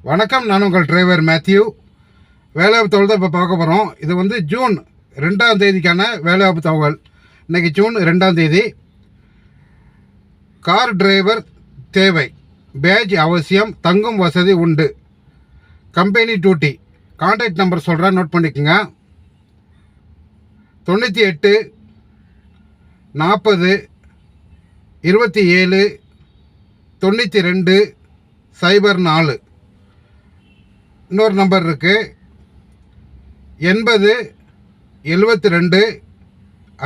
வணக்கம், நான் உங்கள் டிரைவர் மேத்யூ. வேலைவாய்ப்பு தகவல் தான் இப்போ பார்க்க போகிறோம். இது வந்து ஜூன் 2ஆம் தேதிக்கான வேலைவாய்ப்பு தகவல். இன்றைக்கி ஜூன் 2ஆம் தேதி. கார் டிரைவர் தேவை, பேட்ஜ் அவசியம், தங்கும் வசதி உண்டு, கம்பெனி டியூட்டி. கான்டாக்ட் நம்பர் சொல்கிறேன், நோட் பண்ணிக்கோங்க. 98 40 27 92 04. இன்னொரு நம்பர் இருக்குது, 80 72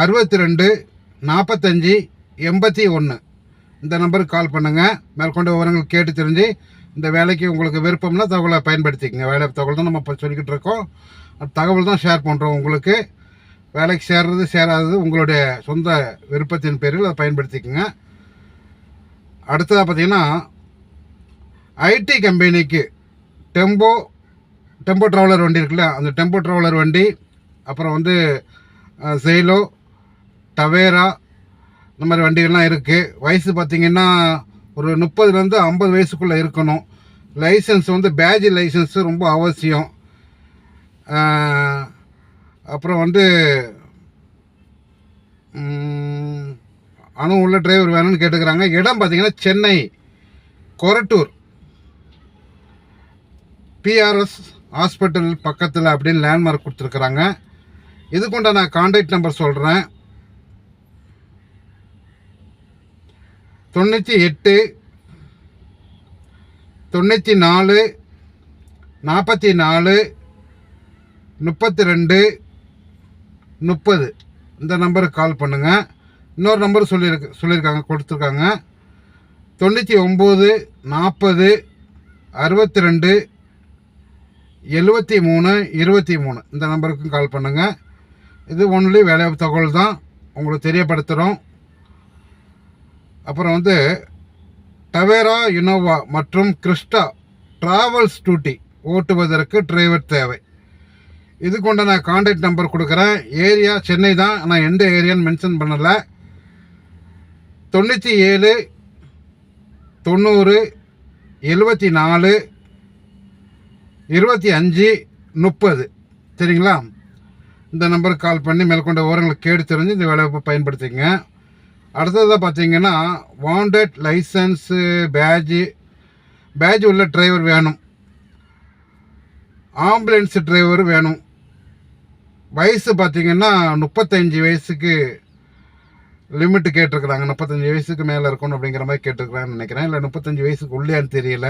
62 45 81. இந்த நம்பருக்கு கால் பண்ணுங்கள். மேற்கொண்டு விவரங்கள் கேட்டு தெரிஞ்சு இந்த வேலைக்கு உங்களுக்கு விருப்பம்னா தகவலை பயன்படுத்திக்கங்க. வேலை தகவல் தான் நம்ம இப்போ சொல்லிக்கிட்டு இருக்கோம். தகவல் தான் ஷேர் பண்ணுறோம். உங்களுக்கு வேலைக்கு சேர்றது சேராதது உங்களுடைய சொந்த விருப்பத்தின் பேரில் அதை பயன்படுத்திக்கங்க. அடுத்ததாக பார்த்தீங்கன்னா, ஐடி கம்பெனிக்கு டெம்போ ட்ராவலர் வண்டி இருக்குல்ல, அந்த டெம்போ ட்ராவலர் வண்டி, அப்புறம் வந்து செயிலோ, டவேரா, இந்த மாதிரி வண்டிகள்லாம் இருக்குது. வயசு பார்த்திங்கன்னா ஒரு 30லேருந்து 50 வயசுக்குள்ளே இருக்கணும். லைசன்ஸ் வந்து பேட்ஜ் லைசன்ஸு ரொம்ப அவசியம். அப்புறம் வந்து அணு உள்ள டிரைவர் வேணும்னு கேட்டுக்கிறாங்க. இடம் பார்த்திங்கன்னா சென்னை கொரட்டூர் பிஆர்எஸ் ஹாஸ்பிட்டல் பக்கத்தில் அப்படின்னு லேண்ட்மார்க் கொடுத்துருக்குறாங்க. இதுக்குண்ட நான் கான்டாக்ட் நம்பர் சொல்கிறேன். 98 94 44 32 30. இந்த நம்பருக்கு கால் பண்ணுங்கள். இன்னொரு நம்பர் சொல்லியிருக்காங்க, கொடுத்துருக்காங்க. 99 40 62 73 23. இந்த நம்பருக்கும் கால் பண்ணுங்கள். இது ஒன்லி வேலைவாய்ப்பு தகவல் தான் உங்களுக்கு தெரியப்படுத்துகிறோம். அப்புறம் வந்து டவேரா, இனோவா மற்றும் கிறிஸ்டா டிராவல்ஸ் டியூட்டி ஓட்டுவதற்கு டிரைவர் தேவை. இதுக்கொண்ட நான் கான்டாக்ட் நம்பர் கொடுக்குறேன். ஏரியா சென்னை தான், நான் எந்த ஏரியான்னு மென்ஷன் பண்ணலை. 97 90 74 25 30. சரிங்களா? இந்த நம்பருக்கு கால் பண்ணி மேற்கொண்ட விவரங்களை கேட்டு தெரிஞ்சு இந்த வேலைவாய்ப்பை பயன்படுத்திங்க. அடுத்ததாக பார்த்தீங்கன்னா, வாண்டட் லைசன்ஸு பேட்ஜ் உள்ள டிரைவர் வேணும், ஆம்புலன்ஸ் டிரைவர் வேணும். வயசு பார்த்திங்கன்னா 35 வயசுக்கு லிமிட்டு கேட்டிருக்கிறாங்க. 35 வயசுக்கு மேலே இருக்கணும் அப்படிங்கிற மாதிரி கேட்டிருக்கிறாங்கன்னு நினைக்கிறேன். இல்லை 35 வயசுக்கு உள்ளேன்னு தெரியல,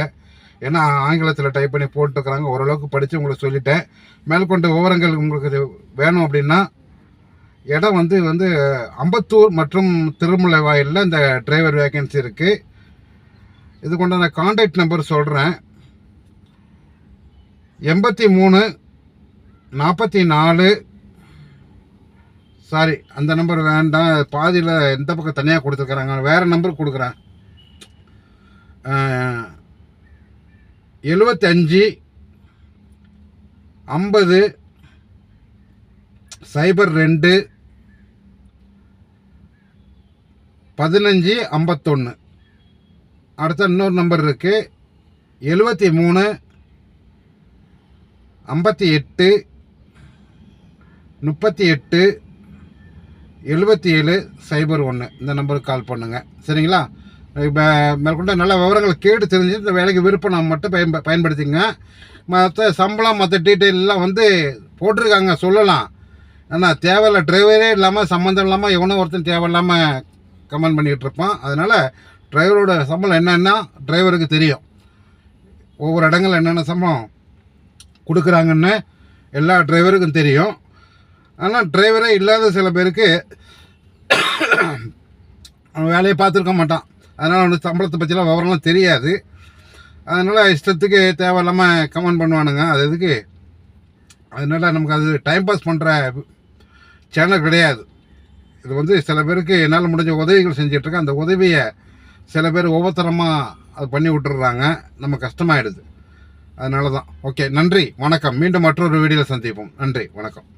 ஏன்னா ஆங்கிலத்தில் டைப் பண்ணி போட்டுருக்குறாங்க. ஓரளவுக்கு படித்து உங்களுக்கு சொல்லிட்டேன். மேற்கொண்ட விவரங்கள் உங்களுக்கு வேணும் அப்படின்னா, இடம் வந்து அம்பத்தூர் மற்றும் திருமலை வாயிலில் இந்த டிரைவர் வேக்கன்சி இருக்குது. இது கொண்ட நான் கான்டாக்ட் நம்பர் சொல்கிறேன். 83 44. சாரி, அந்த நம்பர் வேண்டாம், பாதியில் எந்த பக்கம் தனியாக கொடுத்துருக்குறாங்க, வேறு நம்பர் கொடுக்குறேன். 75 50 02 15 51. அடுத்த இன்னொரு நம்பர் இருக்குது, 73 58 38 77 01. இந்த நம்பருக்கு கால் பண்ணுங்கள். சரிங்களா? இப்போ மேற்கொண்டு நல்ல விவரங்கள் கேட்டு தெரிஞ்சு இந்த வேலைக்கு விருப்பம் நான் மட்டும் பயன்படுத்திங்க. மற்ற சம்பளம் மற்ற டீட்டெயிலெலாம் வந்து போட்டிருக்காங்க, சொல்லலாம். ஆனால் தேவையில்லை, டிரைவரே இல்லாமல் சம்மந்தம் இல்லாமல் எவனோ ஒருத்தன் தேவையில்லாமல் கமெண்ட் பண்ணிகிட்டு இருப்பான். அதனால் டிரைவரோட சம்பளம் என்னென்னா டிரைவருக்கு தெரியும். ஒவ்வொரு இடங்கள் என்னென்ன சம்பளம் கொடுக்குறாங்கன்னு எல்லா டிரைவருக்கும் தெரியும். ஆனால் டிரைவரே இல்லாத சில பேருக்கு அவன் வேலையை பார்த்துருக்க மாட்டான். அதனால் அவனுக்கு சம்பளத்தை பற்றிலாம் விவரம்லாம் தெரியாது. அதனால் இஷ்டத்துக்கு தேவையில்லாமல் கமெண்ட் பண்ணுவானுங்க. அது எதுக்கு? அதனால் நமக்கு அது டைம் பாஸ் பண்ணுற சேனல் கிடையாது. இது வந்து சில பேருக்கு என்னால் முடிஞ்ச உதவிகள் செஞ்சிட்ருக்கேன். அந்த உதவியை சில பேர் ஒவ்வொருத்தரமாக அது பண்ணி விட்டுறாங்க, நம்ம கஷ்டமாயிடுது. அதனால தான். ஓகே, நன்றி, வணக்கம். மீண்டும் மற்றொரு வீடியோவில் சந்திப்போம். நன்றி, வணக்கம்.